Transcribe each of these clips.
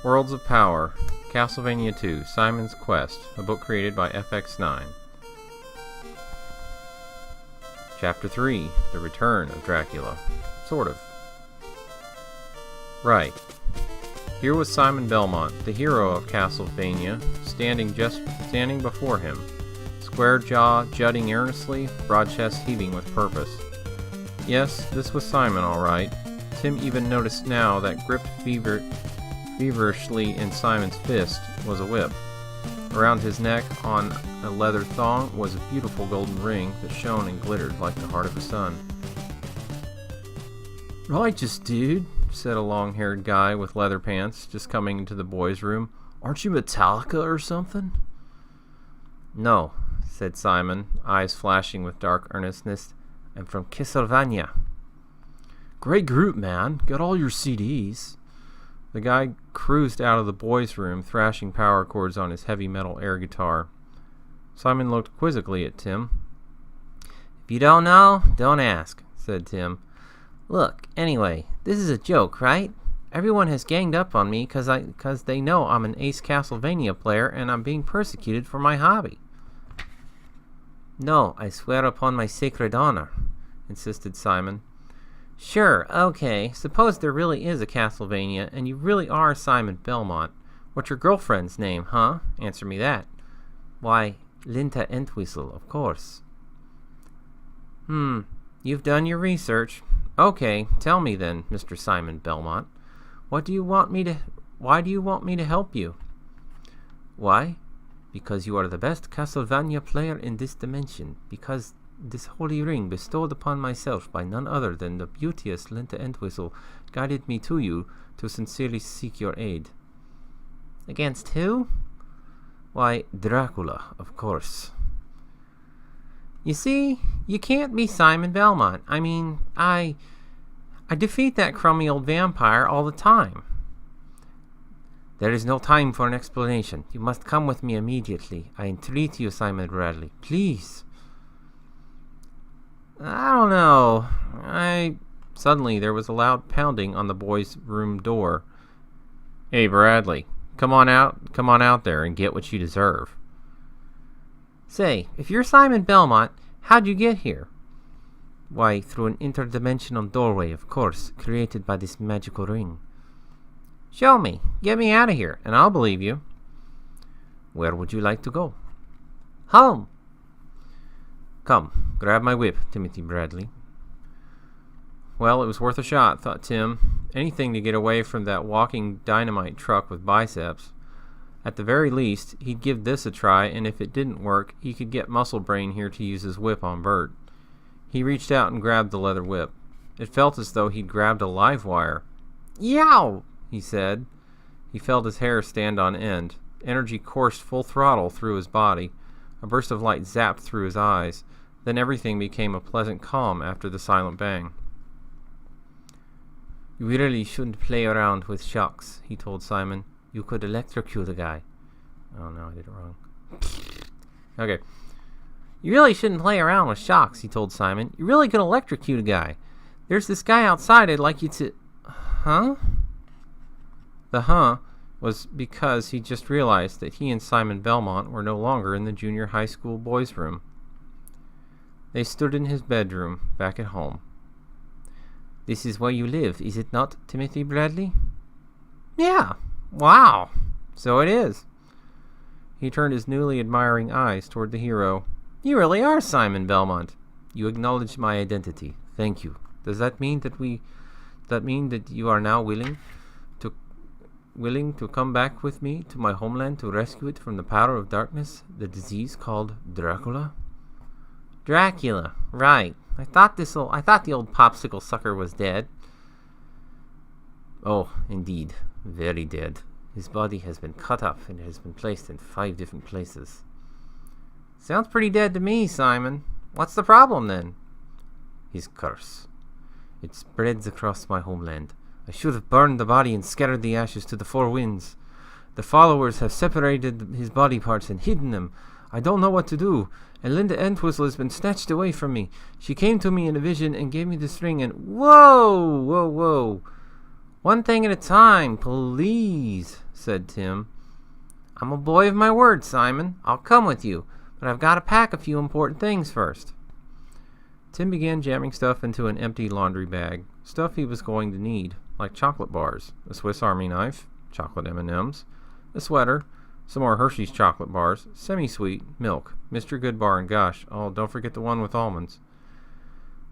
Worlds of Power, CastleVania 2, Simon's Quest, a book created by FX9. Chapter 3, The Return of Dracula. Sort of. Right. Here was Simon Belmont, the hero of CastleVania, standing before him, square jaw jutting earnestly, broad chest heaving with purpose. Yes, this was Simon, all right. Tim even noticed now that gripped feverishly in Simon's fist was a whip. Around his neck, on a leather thong, was a beautiful golden ring that shone and glittered like the heart of the sun. "Righteous, dude," said a long-haired guy with leather pants, just coming into the boys' room. "Aren't you Metallica or something?" "No," said Simon, eyes flashing with dark earnestness. "I'm from CastleVania." "Great group, man. Got all your CDs." The guy cruised out of the boys' room, thrashing power chords on his heavy metal air guitar. Simon looked quizzically at Tim. "If you don't know, don't ask," said Tim. "Look, anyway, this is a joke, right? Everyone has ganged up on me because they know I'm an ace CastleVania player and I'm being persecuted for my hobby." "No, I swear upon my sacred honor," insisted Simon. "Sure, okay, suppose there really is a CastleVania and you really are Simon Belmont. What's your girlfriend's name, huh? Answer me that." "Why, Linda Entwistle, of course." You've done your research. Okay, tell me then, Mr. Simon Belmont. Why do you want me to help you?" "Why? Because you are the best CastleVania player in this dimension. Because this holy ring, bestowed upon myself by none other than the beauteous Linda Entwistle, guided me to you to sincerely seek your aid." "Against who?" "Why, Dracula, of course." "You see, you can't be Simon Belmont. I mean, I defeat that crummy old vampire all the time." "There is no time for an explanation. You must come with me immediately. I entreat you, Simon Bradley. Please." "I don't know. Suddenly there was a loud pounding on the boys' room door. "Hey, Bradley, come on out there and get what you deserve." "Say, if you're Simon Belmont, how'd you get here?" "Why, through an interdimensional doorway, of course, created by this magical ring." "Show me. Get me out of here, and I'll believe you." "Where would you like to go?" "Home." "Come, grab my whip, Timothy Bradley." Well, it was worth a shot, thought Tim. Anything to get away from that walking dynamite truck with biceps. At the very least, he'd give this a try, and if it didn't work, he could get Muscle Brain here to use his whip on Bert. He reached out and grabbed the leather whip. It felt as though he'd grabbed a live wire. "Yow!" he said. He felt his hair stand on end. Energy coursed full throttle through his body. A burst of light zapped through his eyes. Then everything became a pleasant calm after the silent bang. "You really shouldn't play around with shocks," he told Simon. "You could electrocute a guy." Oh no, I did it wrong. Okay. "You really shouldn't play around with shocks," he told Simon. "You really could electrocute a guy. There's this guy outside I'd like you to..." "Huh?" The "huh" was because he just realized that he and Simon Belmont were no longer in the junior high school boys' room. They stood in his bedroom, back at home. "This is where you live, is it not, Timothy Bradley?" "Yeah. Wow. So it is." He turned his newly admiring eyes toward the hero. "You really are Simon Belmont." "You acknowledge my identity. Thank you. Does that mean that you are now willing to come back with me to my homeland to rescue it from the power of darkness, the disease called Dracula?" "Dracula, right. I thought the old popsicle sucker was dead." "Oh, indeed. Very dead. His body has been cut up and has been placed in 5 different places." "Sounds pretty dead to me, Simon. What's the problem, then?" "His curse. It spreads across my homeland. I should have burned the body and scattered the ashes to the 4 winds. The followers have separated his body parts and hidden them. I don't know what to do, and Linda Entwistle has been snatched away from me. She came to me in a vision and gave me this ring and..." Whoa! One thing at a time, please, said Tim. I'm a boy of my word, Simon. I'll come with you, but I've got to pack a few important things first. Tim began jamming stuff into an empty laundry bag, stuff he was going to need, like chocolate bars, a Swiss Army knife, chocolate M&Ms, a sweater, some more Hershey's chocolate bars, semi-sweet, milk, Mr. Goodbar, and gosh, oh, don't forget the one with almonds.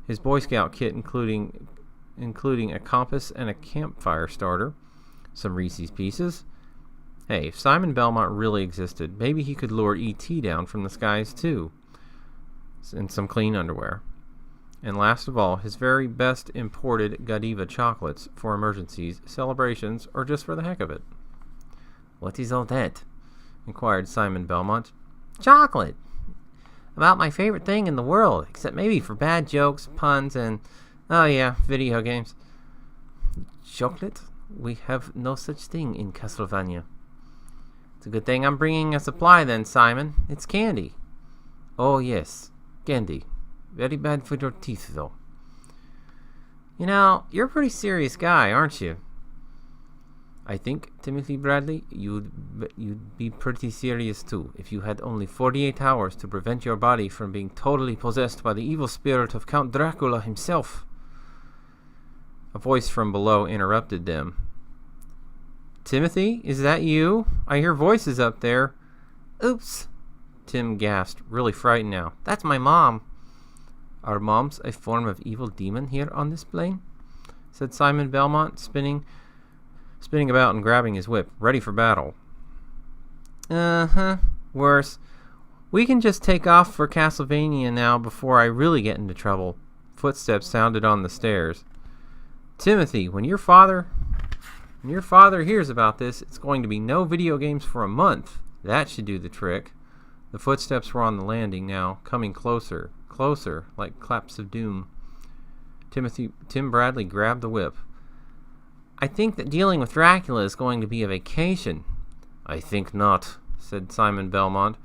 His Boy Scout kit including a compass and a campfire starter, some Reese's Pieces. Hey, if Simon Belmont really existed, maybe he could lure E.T. down from the skies too. And some clean underwear. And last of all, his very best imported Godiva chocolates for emergencies, celebrations, or just for the heck of it. What is all that? Inquired Simon Belmont. Chocolate! About my favorite thing in the world, except maybe for bad jokes, puns, and, oh yeah, video games. Chocolate? We have no such thing in CastleVania. It's a good thing I'm bringing a supply then, Simon. It's candy. Oh yes, candy. Very bad for your teeth, though. You know, you're a pretty serious guy, aren't you? I think, Timothy Bradley, you'd be pretty serious too if you had only 48 hours to prevent your body from being totally possessed by the evil spirit of Count Dracula himself. A voice from below interrupted them. Timothy, is that you? I hear voices up there. Oops, Tim gasped, really frightened now. That's my mom. Are moms a form of evil demon here on this plane? Said Simon Belmont, spinning about and grabbing his whip, ready for battle. Worse. We can just take off for CastleVania now before I really get into trouble. Footsteps sounded on the stairs. Timothy, when your father hears about this, it's going to be no video games for a month. That should do the trick. The footsteps were on the landing now, coming closer, like claps of doom. Tim Bradley grabbed the whip. I think that dealing with Dracula is going to be a vacation. I think not, said Simon Belmont.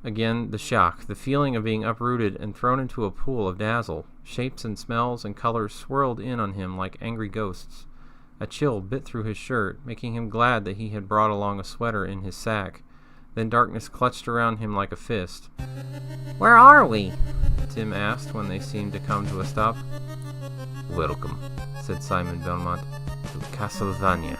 Again, the shock, the feeling of being uprooted and thrown into a pool of dazzle. Shapes and smells and colors swirled in on him like angry ghosts. A chill bit through his shirt, making him glad that he had brought along a sweater in his sack. Then darkness clutched around him like a fist. Where are we? Tim asked when they seemed to come to a stop. Welcome, said Simon Belmont, to CastleVania.